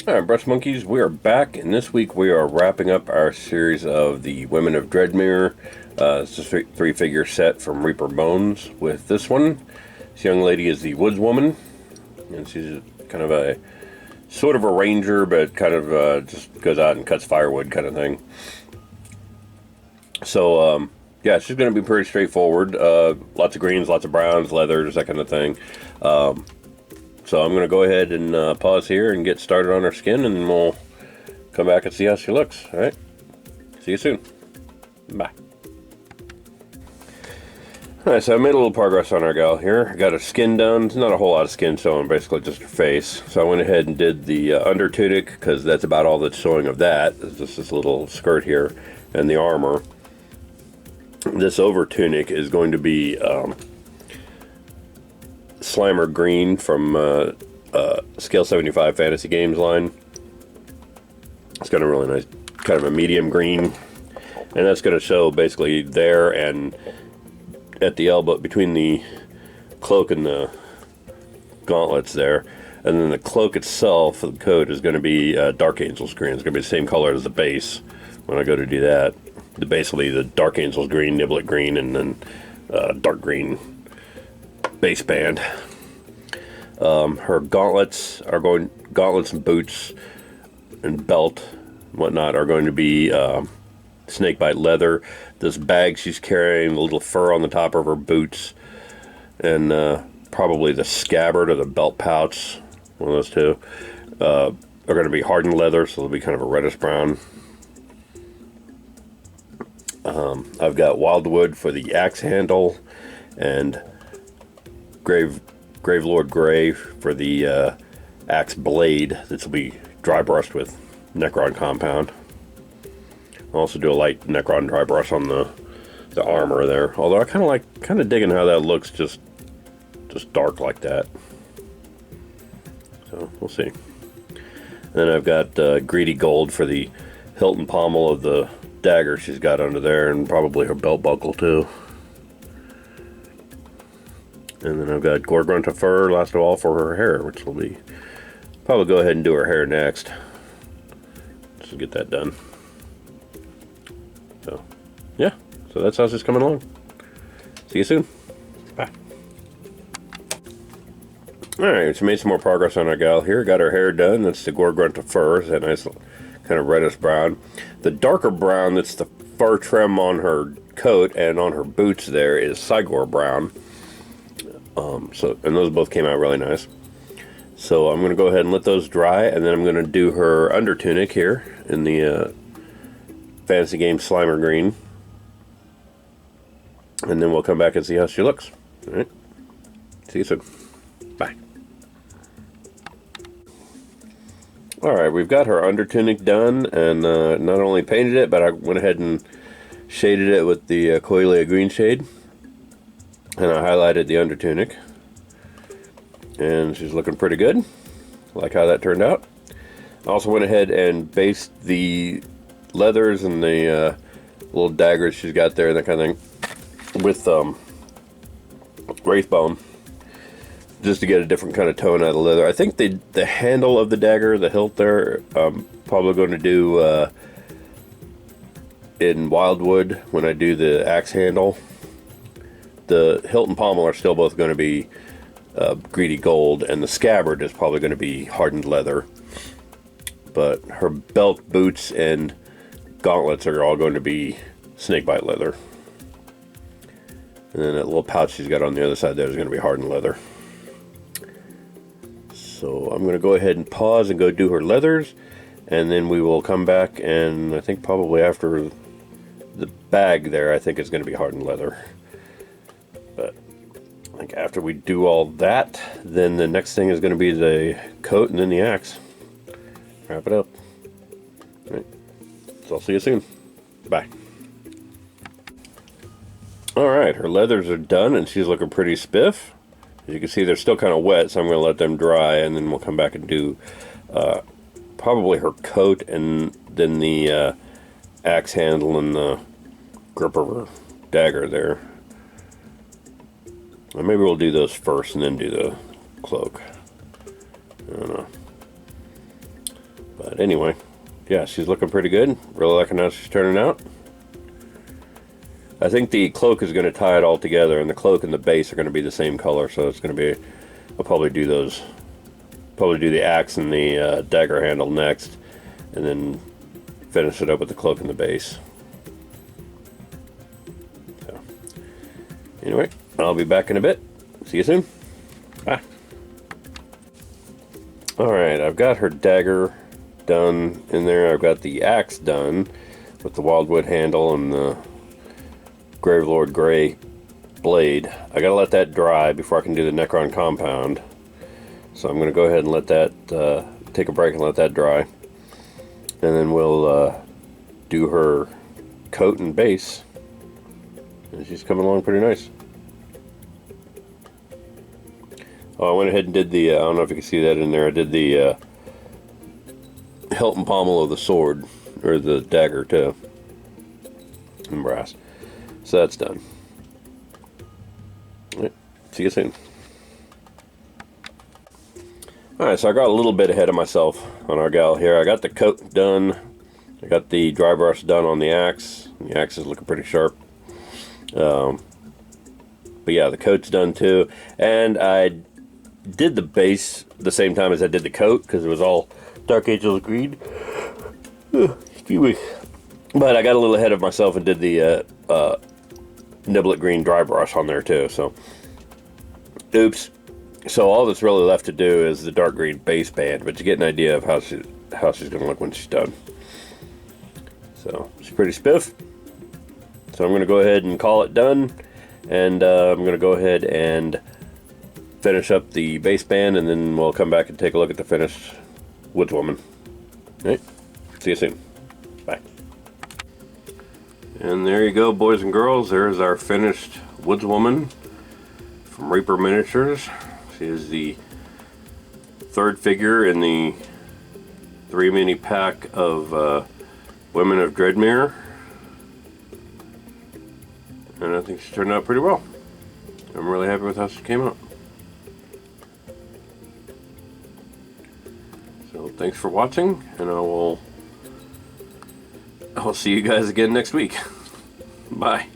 Alright, Brush Monkeys, we are back, and this week we are wrapping up our series of the Women of Dreadmere. It's a three-figure set from Reaper Bones with this one. This young lady is the Woodswoman, and she's kind of a sort of a ranger, but kind of just goes out and cuts firewood kind of thing. So, yeah, she's going to be pretty straightforward. Lots of greens, lots of browns, leathers, that kind of thing. So I'm going to go ahead and pause here and get started on her skin, and then we'll come back and see how she looks. All right? See you soon. Bye. Alright, so I made a little progress on our gal here. I got her skin done. Not a whole lot of skin showing, basically just her face. So I went ahead and did the under tunic, because that's about all that's showing of that. It's just this little skirt here and the armor. This over tunic is going to be Slimer Green from Scale 75 Fantasy Games line. It's got a really nice, kind of a medium green. And that's going to show basically there and at the elbow, between the cloak and the gauntlets there. And then the cloak itself, the coat, is going to be Dark Angel's green. It's going to be the same color as the base when I go to do that. The base will be the Dark Angel's green, Niblet green, and then dark green base band. Her gauntlets and boots and belt and whatnot are going to be snakebite leather. This bag she's carrying, the little fur on the top of her boots, and probably the scabbard or the belt pouch, one of those two, are going to be hardened leather, so they'll be kind of a reddish brown. I've got wildwood for the axe handle, and Gravelord Gray for the axe blade. This will be dry brushed with Necron compound. I'll also do a light Necron dry brush on the armor there. Although I kind of digging how that looks, just dark like that. So we'll see. And then I've got greedy gold for the hilt and pommel of the dagger she's got under there, and probably her belt buckle too. And then I've got Gorgrunta fur, last of all, for her hair, which will be probably go ahead and do her hair next. Just get that done. So, yeah. So that's how she's coming along. See you soon. Bye. Alright, so made some more progress on our gal here. Got her hair done. That's the Gorgrunta fur. It's that nice kind of reddish brown. The darker brown that's the fur trim on her coat and on her boots there is Cygor brown. And those both came out really nice. So I'm going to go ahead and let those dry, and then I'm going to do her under tunic here in the Fantasy Game Slimer Green. And then we'll come back and see how she looks. Alright. See you soon. Bye. Alright, we've got her under tunic done, and not only painted it, but I went ahead and shaded it with the Coelia green shade. And I highlighted the under tunic. And she's looking pretty good. Like how that turned out. I also went ahead and based the leathers and the little daggers she's got there, that kind of thing, with Wraithbone, just to get a different kind of tone out of the leather. I think the handle of the dagger, the hilt there, probably going to do in Wildwood when I do the axe handle. The hilt and pommel are still both going to be greedy gold, and the scabbard is probably going to be hardened leather. But her belt, boots, and gauntlets are all going to be snakebite leather. And then that little pouch she's got on the other side there is going to be hardened leather. So I'm going to go ahead and pause and go do her leathers, and then we will come back, and I think probably after the bag there, I think it's going to be hardened leather. But I think after we do all that, then the next thing is going to be the coat and then the axe. Wrap it up. All right. So I'll see you soon. Bye. Alright, her leathers are done and she's looking pretty spiff. As you can see, they're still kind of wet, so I'm going to let them dry, and then we'll come back and do probably her coat and then the axe handle and the grip of her dagger there. Or maybe we'll do those first and then do the cloak. I don't know. But anyway, yeah, she's looking pretty good. Really liking how she's turning out. I think the cloak is going to tie it all together, and the cloak and the base are going to be the same color, so it's going to be, I'll probably do those, probably do the axe and the dagger handle next, and then finish it up with the cloak and the base. So, anyway, I'll be back in a bit. See you soon. Bye. Alright, I've got her dagger done in there. I've got the axe done with the wildwood handle and the Gravelord Gray blade. I gotta let that dry before I can do the Necron compound. So I'm gonna go ahead and let that, take a break and let that dry. And then we'll do her coat and base. And she's coming along pretty nice. Oh, I went ahead and did the, I don't know if you can see that in there, I did the hilt and pommel of the sword, or the dagger too, in brass. So that's done. Alright, see you soon. Alright, so I got a little bit ahead of myself on our gal here. I got the coat done, I got the dry brush done on the axe. The axe is looking pretty sharp. But yeah, the coat's done too, and I did the base the same time as I did the coat because it was all Dark Angels green. Excuse me. But I got a little ahead of myself and did the Niblet green dry brush on there too. So, oops. So all that's really left to do is the dark green base band, but you get an idea of how she's going to look when she's done. So she's pretty spiff. So I'm going to go ahead and call it done, and I'm going to go ahead and finish up the base band, and then we'll come back and take a look at the finished Woodswoman. Alright, see you soon. Bye. And there you go, boys and girls. There's our finished Woodswoman from Reaper Miniatures. She is the third figure in the 3-mini pack of Women of Dreadmere. And I think she turned out pretty well. I'm really happy with how she came out. So thanks for watching, and I'll see you guys again next week. Bye.